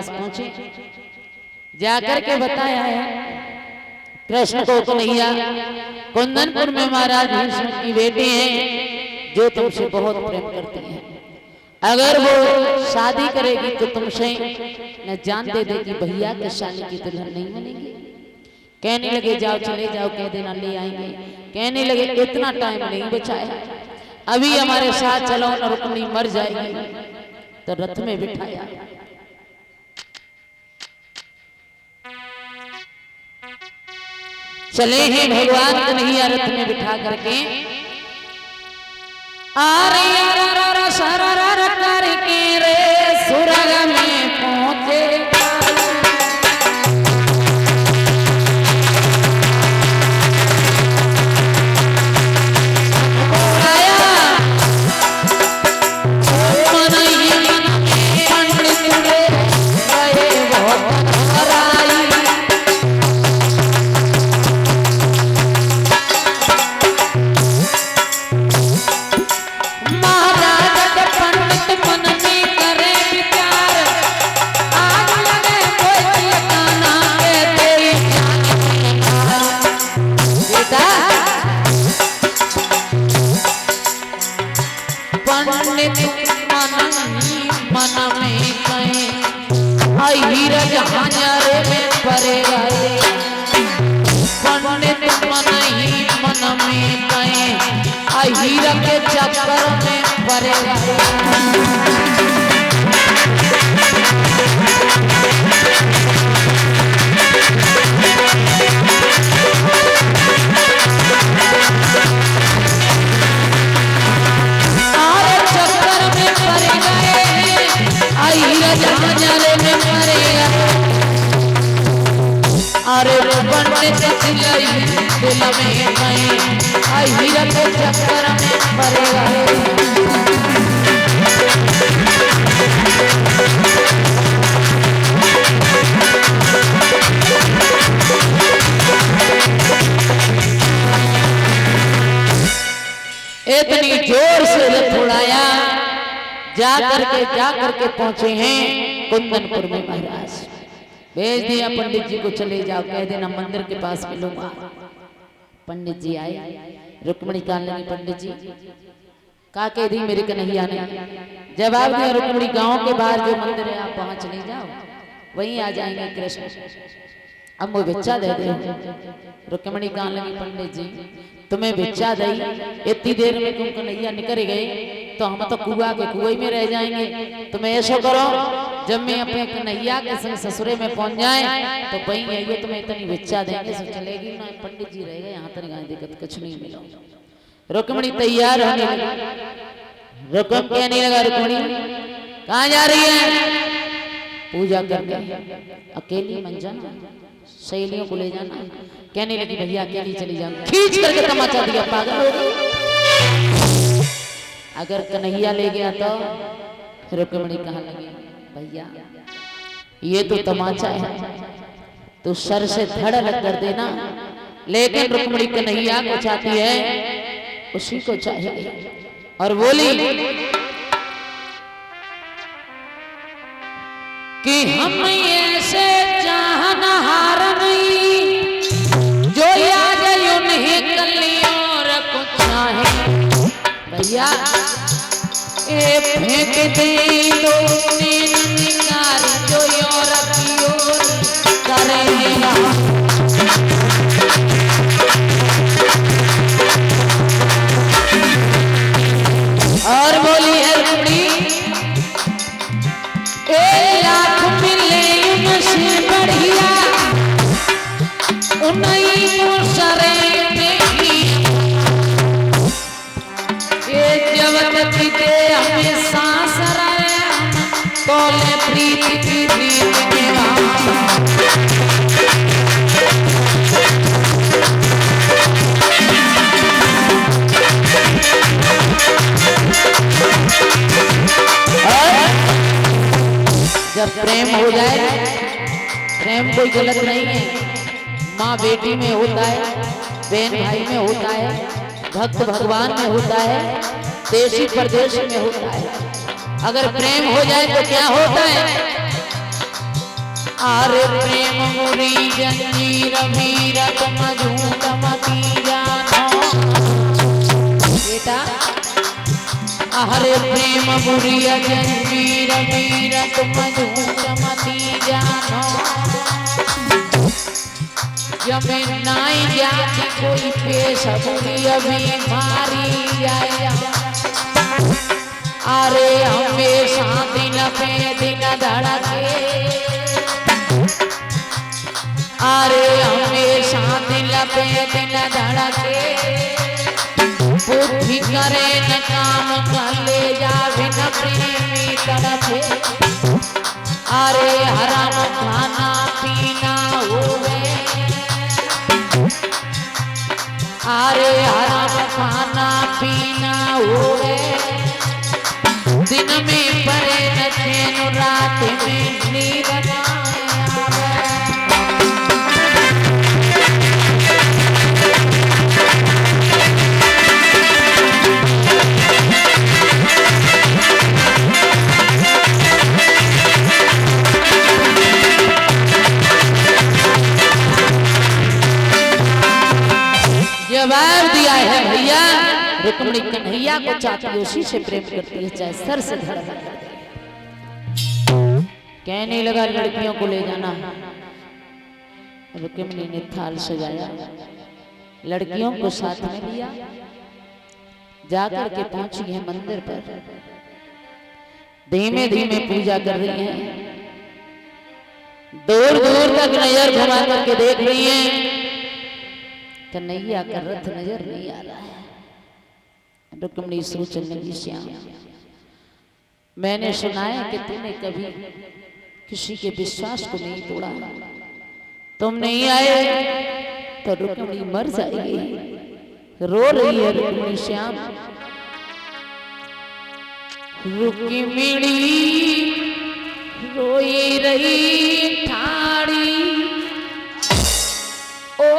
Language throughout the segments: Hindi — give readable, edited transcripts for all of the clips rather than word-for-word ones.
पहुंचे, जाकर के बताया है कृष्ण को कन्हैया कुंदनपुर में महाराज भीष्म की बेटी है जो तुमसे बहुत प्रेम करती है। अगर वो शादी करेगी तो तुमसे न जान दे देगी, भैया के शादी की दुल्हन नहीं बनेगी। कहने लगे जाओ चले जाओ, कह देना ले आएंगे। कहने लगे इतना टाइम नहीं बचाया, अभी हमारे साथ चलो न रुक्मिणी मर जाएगी। तो रथ में बिठाया, चले हैं भगवान कन्हैया रथ में बिठा करके। आरे शरर करके रे सुरग में पहुंचे, हीरा के चक्कर में पड़े दिल में हीरा के चक्कर में पड़ेगा। इतनी जोर से रथ उड़ाया, जा करके पहुंचे हैं कुंदनपुर में। महाराज भेज दिया पंडित जी को, चले जाओ कह देना मंदिर के पास मिलूंगा। पंडित जी आए, रुक्मिणी कान लगी पंडित जी का कह दी मेरे कन्हैया ने जवाब दिया, रुक्मिणी गांव के बाहर जो मंदिर है आप वहां चले जाओ, वहीं आ जाएंगे कृष्ण, अब वो भिक्षा दे दे। रुक्मिणी कान लगी पंडित जी तुम्हें भिक्षा दई, इतनी देर में तुम कन्हैया निकल गए तो हम तो कुएं में रह जाएंगे। तुम्हें ऐसा करो जब मैं अपने कन्हैया के संग ससुरे में पहुंच जाए तो वहीं आइए, तुम्हें इतनी भिक्षा देंगे। सब चलेगी ना, पंडित जी रह गए यहाँ तक दिक्कत कुछ नहीं मिला। रुक्मिणी तैयार होने लगी। रुक्म कहने लगा रुक्मिणी कहाँ जा रही है? पूजा करके अकेली मन जाना, सहेलियों को ले जाना। कहने लगी भैया अकेली चली जाऊंगी। खींच करके तमाचा दिया, पागल हो गई। अगर कन्हैया ले गया तो रुक्मिणी कहाँ लगी भैया ये तो तमाचा है, तो सर से धड़ लग कर देना। लेकिन रुक्मिणी कन्हैया को चाहती है, उसी को चाहिए और बोली कि हम ऐसे चाहना हार नहीं जो याद उन्हें कली और कुछ चाहे। भैया ए फेंक दे दो निकार जो और की ओर करेगा। और बोली है रुक्मिणी ए लाख मिले उनसे बढ़िया उन्हीं को सरे देखी, ये जगत जीते हमें सांस रहे तोले प्रीति की प्रीत के जब प्रेम हो जाए, प्रेम कोई गलत नहीं है, माँ बेटी में होता है, बहन भाई में होता है, भक्त भगवान में होता है, देशी परदेशी में होता है। अगर प्रेम हो जाए तो क्या होता है? आरे प्रेम मुरी जंजीर वीरत मजूद मती जानो बेटा आरे प्रेम मुरी जंजीर वीरत मजूद मती जानो जब नाई जाती कोई पेश बुरी बीमारी आया अरे हमेशा दिन पे दिन धड़के अरे हमेशा दिल पे दिल धड़के बुद्धि करे न काम कर ले जावे न प्रेमी तड़पे अरे हराम खाना पीना होवे अरे हराम खाना पीना होवे दिन में परे न चैन रात में नींद न जवाब दिया है भैया रुक्मिणी कन्हैया को चाहती उसी से प्रेम करती है चाहे सर से धड़ कहने लगा लड़कियों को ले जाना रुक्मिणी ने थाल सजाया लड़कियों को साथ में लिया जाकर के पहुंची है मंदिर पर धीमे धीमे पूजा कर रही है दूर दूर तक नजर घुमा करके देख रही है कन्हैया का रथ नजर नहीं आ रहा है रुक्मिणी सोचने लगी श्याम मैंने सुना है कि तूने कभी किसी के विश्वास को नहीं तोड़ा तुम नहीं आए तो रुक्मिणी मर जाएगी रो रही है रुक्मिणी श्याम रुक्मिणी रोई रही ठाड़ी ओ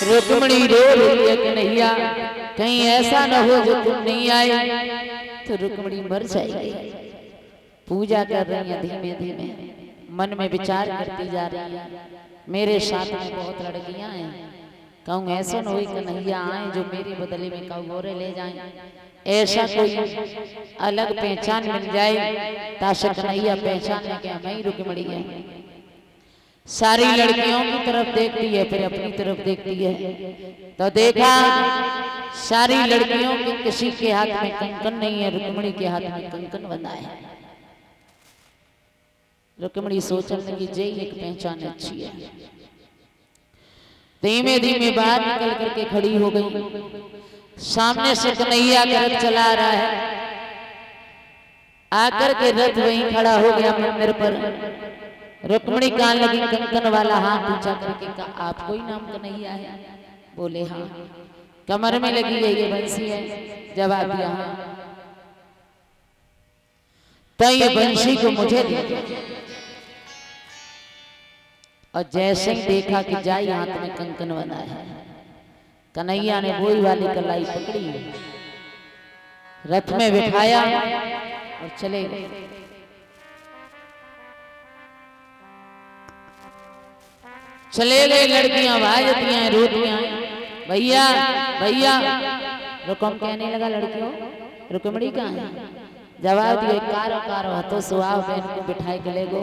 रुक्मिणी रो रही है कन्हैया कहीं ऐसा न हो जो तुम नहीं आए तो रुक्मिणी मर जाएगी पूजा कर रही हैं धीमे धीमे, मन में विचार करती जा रही है। मेरे साथ में बहुत लड़कियां हैं, कहूँ ऐसा न हो कन्हैया आए जो मेरे बदले में कहूँ गोरे ले जाए, ऐसा कोई अलग पहचान मिल जाए ताकि कन्हैया पहचान के मैं ही रुक्मिणी है। सारी लड़कियों की तरफ देखती है फिर अपनी तरफ देखती है, तो देखा सारी लड़कियों के किसी के हाथ में कंकन नहीं है, रुक्मिणी के हाथ में कंकन बंधा है। रुक्मिणी सोचने लगी जे एक पहचान अच्छी है। धीमे धीमे बाहर निकल करके खड़ी हो गई। सामने से कन्हैया का रथ चला रहा है, आकर के रथ वहीं खड़ा हो गया मंदिर पर। रुक्मिणी कान लगी कंकन वाला हाथ ऊंचा करके कहा आप कोई नाम कन्हैया है? बोले हाँ। कमर में लगी है ये बंसी है? जवाब दिया हाँ। तो ये बंसी को मुझे दे दो। और जैसे ही देखा कि जाई हाथ में कंकन बना है, कन्हैया ने वही वाली कलाई पकड़ी, रथ में बिठाया और चले गए। चले गए। लड़कियां भाजती हैं, रोती हैं, भैया भैया। रुकम कहने लगा लड़कियों रुक्मिणी कहाँ है? जवाब दिए कारो कारो हतो सुहाव बहन को बिठाए के ले गो।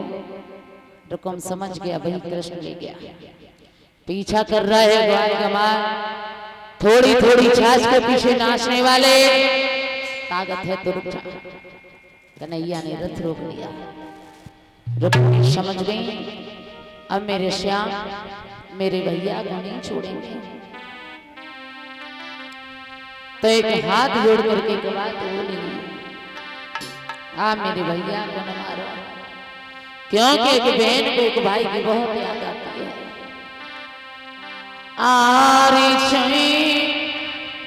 रुकम समझ गया वही कृष्ण ले गया। पीछा कर रहा है ग्वाल गमार, थोड़ी थोड़ी छाछ के पीछे नाचने वाले, ताकत है तो रुक जा। कन्हैया ने रथ रोक लिया। रुक्मिणी समझ गई अब मेरे श्याम मेरे भैया को नहीं छोड़ेंगे। तो एक हाथ जोड़ करके एक बात बोली, आप मेरे भैया को न मारो, क्योंकि एक बहन को एक भाई की बहुत याद आती है। आरी छई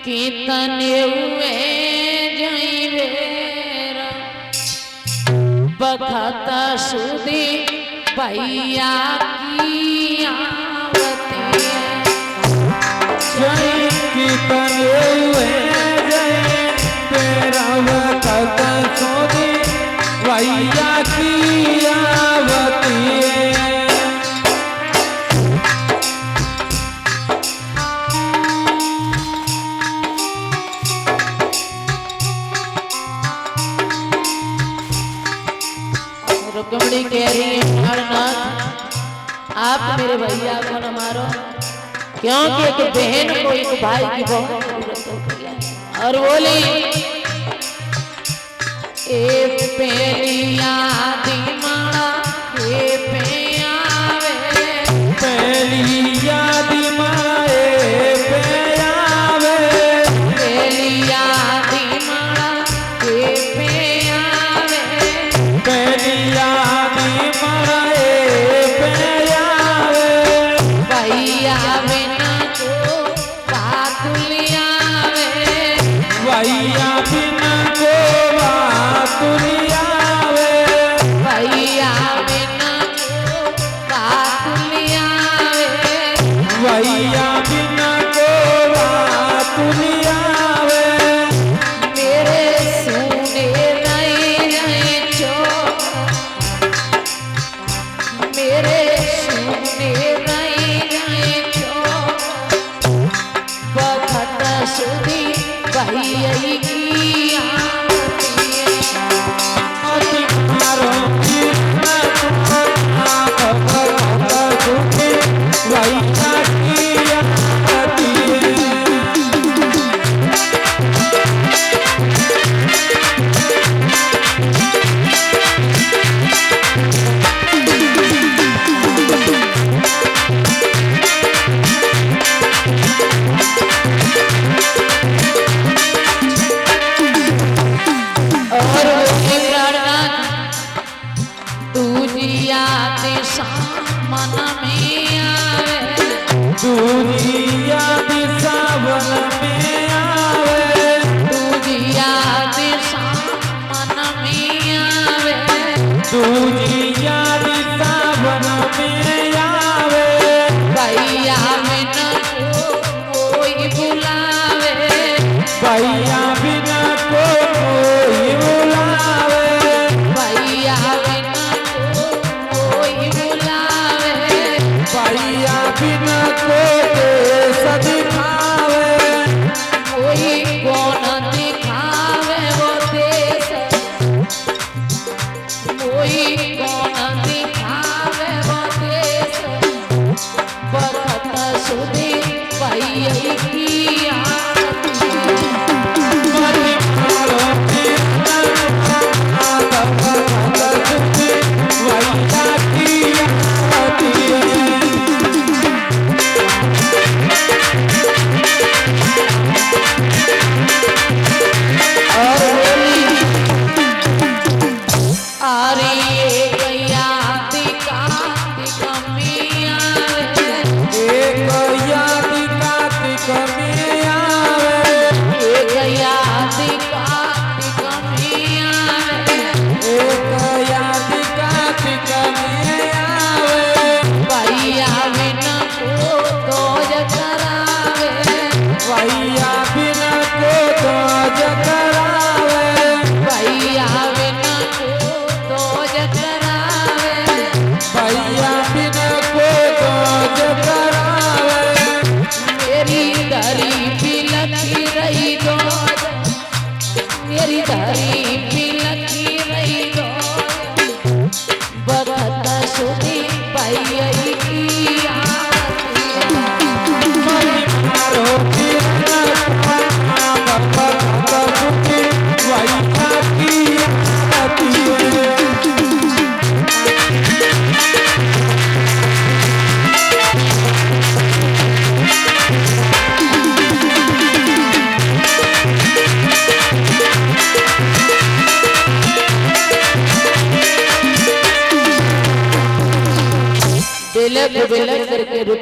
कीर्तने हुए जईवेर बखता सुधी भैया की आवती है। जय कीर्तने हुए जईवेर बखता सुधी भैया की आवती है। रुक्मिणी कह रही है प्राणनाथ आप मेरे भैया को न मारो, क्योंकि एक बहन को एक भाई की बहुत जरूरत होती है। और बोली ए पेलिया दिमाड़ा ए पे आवे, पेलिया दिमाए पे आवे, पेलिया दिमाड़ा ए पे आवे, पेलिया दिमाए पे आवे। भैया बिना को बात लियावे, भैया बिना को बात लियावे, भैया बिना को बात लियावे, भैया बिना को बात लियावे। मेरे सुने नहीं नहीं चो, मेरे सुने नहीं नहीं चो, बखत सुधी भैया की आवती है। अधिकारों की आप भगत सुखी भैया की आवती है। और बोले प्राणनाथ तू जिया ते मन में आवे, दुनिया दिशावन में आवे, तू जिया ते मन में आवे, दुनिया दिशावन में आवे। भैया बिना को कोई बुलावे, भैया बिना को कोई बुलावे, भैया अरे एक याद कार्तिक में आवे, एक याद कार्तिक में आवे, एक याद कार्तिक में आवे, एक याद कार्तिक में आवे। भैया बिना को तो करावे, भैया बिना को तो करावे, भैया बिना को तो करावे, भैया बिना को तो करावे। मेरी धरी बिलखी रही दो, मेरी धरी बिलखी रही दो, बखत सुधी भैया की आरती मरी मारो बिना भक्त सुखी भैया की आरती है। बिलख बिलख करके रुक